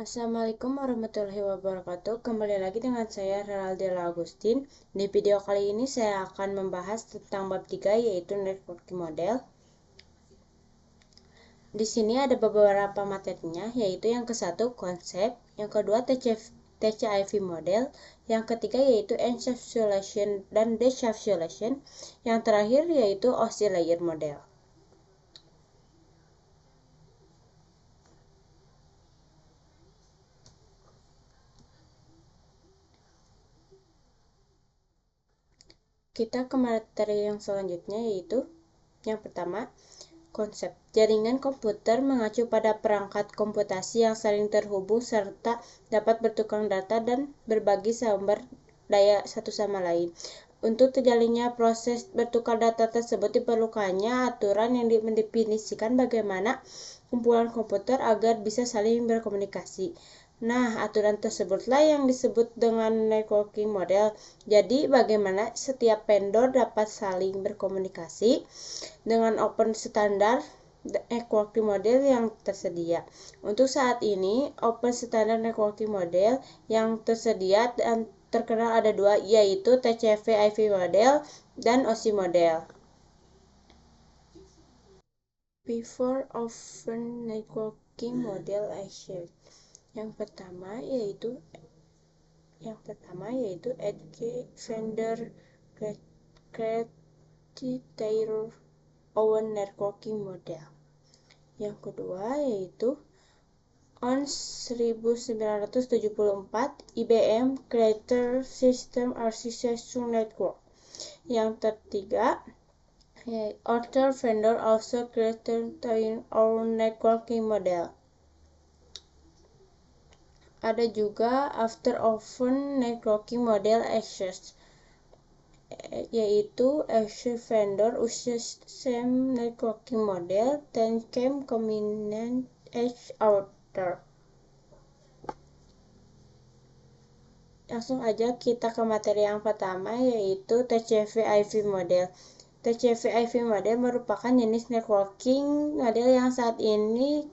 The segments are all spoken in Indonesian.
Assalamualaikum warahmatullahi wabarakatuh. Kembali lagi dengan saya Raldela Agustin. Di video kali ini saya akan membahas tentang bab 3 yaitu networking model. Di sini ada beberapa materinya, yaitu yang ke-1 konsep, yang kedua TCIV model, yang ketiga yaitu encapsulation dan decapsulation, yang terakhir yaitu OC layer model. Kita ke materi yang selanjutnya, yaitu yang pertama, konsep. Jaringan komputer mengacu pada perangkat komputasi yang saling terhubung serta dapat bertukar data dan berbagi sumber daya satu sama lain. Untuk terjalinnya proses bertukar data tersebut diperlukannya aturan yang mendefinisikan bagaimana kumpulan komputer agar bisa saling berkomunikasi. Nah, aturan tersebutlah yang disebut dengan networking model. Jadi, bagaimana setiap vendor dapat saling berkomunikasi dengan open standard networking model yang tersedia. Untuk saat ini, open standard networking model yang tersedia dan terkenal ada dua, yaitu TCP/IP model dan OSI model. Before open networking model access. Yang pertama yaitu Edge vendor create their own networking model. Yang kedua yaitu on 1974 IBM Creator System Architecture Network. Yang ketiga other vendor also created their own networking model. Ada juga after open networking model access, yaitu every vendor uses same networking model then can combine each other. Langsung aja kita ke materi yang pertama, yaitu TCP/IP model. TCP/IP model merupakan jenis networking model yang saat ini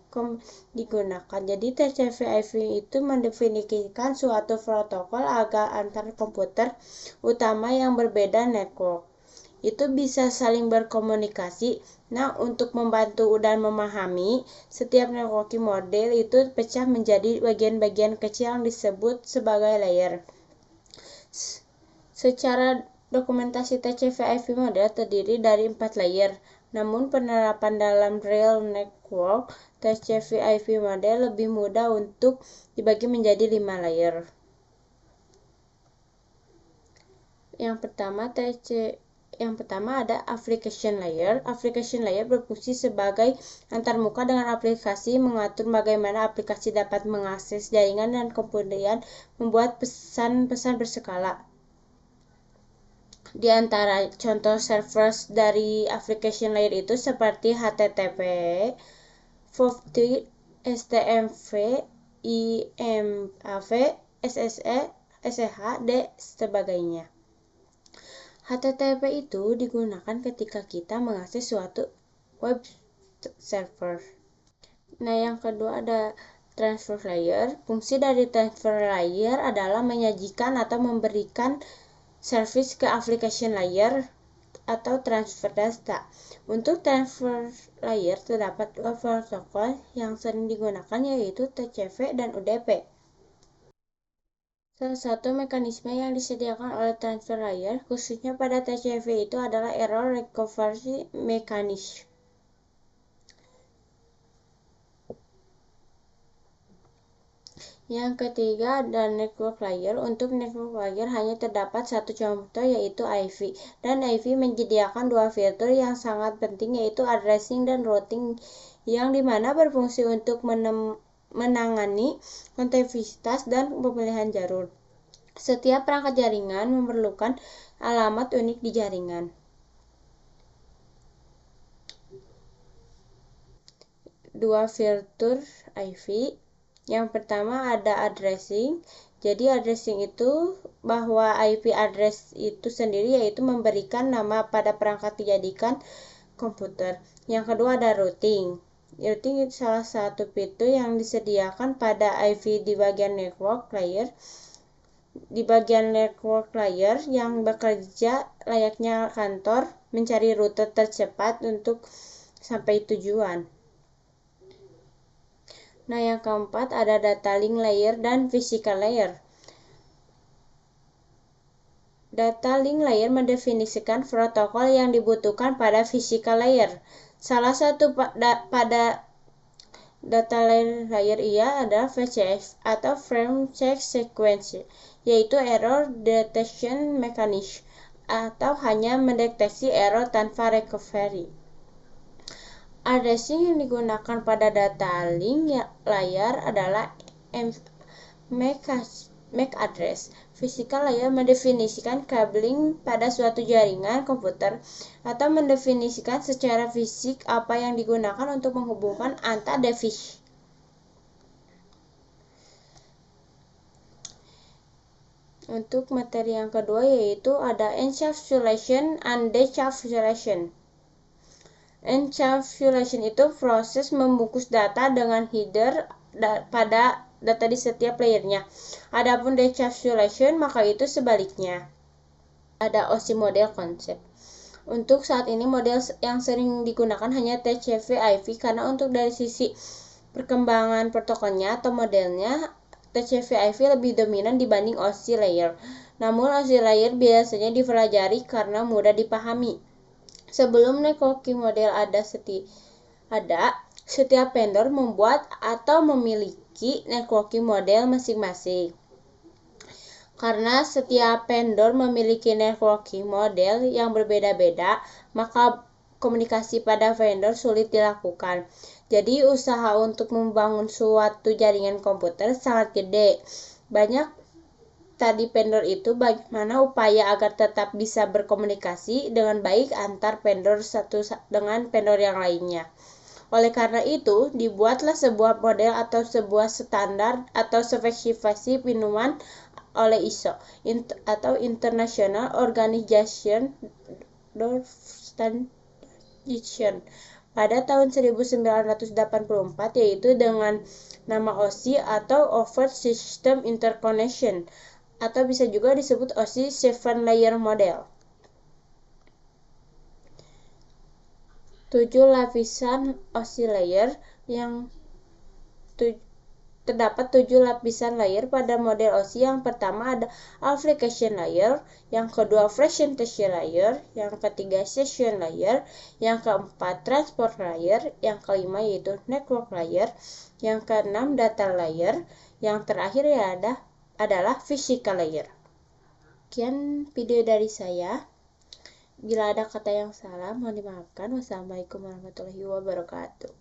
digunakan. Jadi TCP/IP itu mendefinisikan suatu protokol agar antar komputer utama yang berbeda network itu bisa saling berkomunikasi. Nah, untuk membantu dan memahami, setiap networking model itu pecah menjadi bagian-bagian kecil yang disebut sebagai layer. Secara dokumentasi TCP/IP model terdiri dari 4 layer. Namun penerapan dalam real network TCP/IP model lebih mudah untuk dibagi menjadi 5 layer. Yang pertama ada application layer. Application layer berfungsi sebagai antarmuka dengan aplikasi, mengatur bagaimana aplikasi dapat mengakses jaringan dan kemudian membuat pesan-pesan berskala. Di antara contoh servers dari application layer itu seperti HTTP, FTP, STMV, IMAV, SSE, SSH, dan sebagainya. HTTP itu digunakan ketika kita mengakses suatu web server. Nah, yang kedua ada transfer layer. Fungsi dari transfer layer adalah menyajikan atau memberikan service ke application layer atau transfer data. Untuk transfer layer terdapat dua protokol yang sering digunakan, yaitu TCP dan UDP. Salah satu mekanisme yang disediakan oleh transfer layer, khususnya pada TCP itu adalah error recovery mechanism. Yang ketiga ada network layer. Untuk network layer hanya terdapat satu contoh, yaitu IV. Dan IV menyediakan dua fitur yang sangat penting, yaitu addressing dan routing, yang dimana berfungsi untuk menangani konektivitas dan pemilihan jalur. Setiap perangkat jaringan memerlukan alamat unik di jaringan. Dua fitur IV. Yang pertama ada addressing. Jadi addressing itu bahwa IP address itu sendiri yaitu memberikan nama pada perangkat dijadikan komputer. Yang kedua ada routing. Routing itu salah satu fitur yang disediakan pada IV di bagian network layer. Di bagian network layer yang bekerja layaknya kantor, mencari rute tercepat untuk sampai tujuan. Nah, yang keempat ada data link layer dan physical layer. Data link layer mendefinisikan protokol yang dibutuhkan pada physical layer. Salah satu pada data layer ia adalah VCS atau Frame Check Sequence, yaitu Error Detection Mechanism, atau hanya mendeteksi error tanpa recovery. Addressing yang digunakan pada data link layer adalah MAC address. Physical layer mendefinisikan cabling pada suatu jaringan komputer atau mendefinisikan secara fisik apa yang digunakan untuk menghubungkan antar device. Untuk materi yang kedua yaitu ada encapsulation and decapsulation. Encapsulation itu proses membungkus data dengan header pada data di setiap layernya. Adapun decapsulation maka itu sebaliknya. Ada OSI model konsep. Untuk saat ini model yang sering digunakan hanya TCP/IP karena untuk dari sisi perkembangan protokolnya atau modelnya TCP/IP lebih dominan dibanding OSI layer. Namun OSI layer biasanya dipelajari karena mudah dipahami. Sebelum networking model ada, setiap vendor membuat atau memiliki networking model masing-masing. Karena setiap vendor memiliki networking model yang berbeda-beda, maka komunikasi pada vendor sulit dilakukan. Jadi usaha untuk membangun suatu jaringan komputer sangat gede. Banyak tadi vendor itu bagaimana upaya agar tetap bisa berkomunikasi dengan baik antar vendor satu dengan vendor yang lainnya. Oleh karena itu, dibuatlah sebuah model atau sebuah standar atau spesifikasi minuman oleh ISO atau International Organization of Standardization pada tahun 1984, yaitu dengan nama OSI atau Overt System Interconnection, atau bisa juga disebut OSI 7 Layer Model. 7 lapisan OSI layer yang terdapat 7 lapisan layer pada model OSI. Yang pertama ada application layer, yang kedua presentation layer, yang ketiga session layer, yang keempat transport layer, yang kelima yaitu network layer, yang keenam data layer, yang terakhir adalah physical layer. Sekian video dari saya. Bila ada kata yang salah, mohon dimaafkan. Wassalamualaikum warahmatullahi wabarakatuh.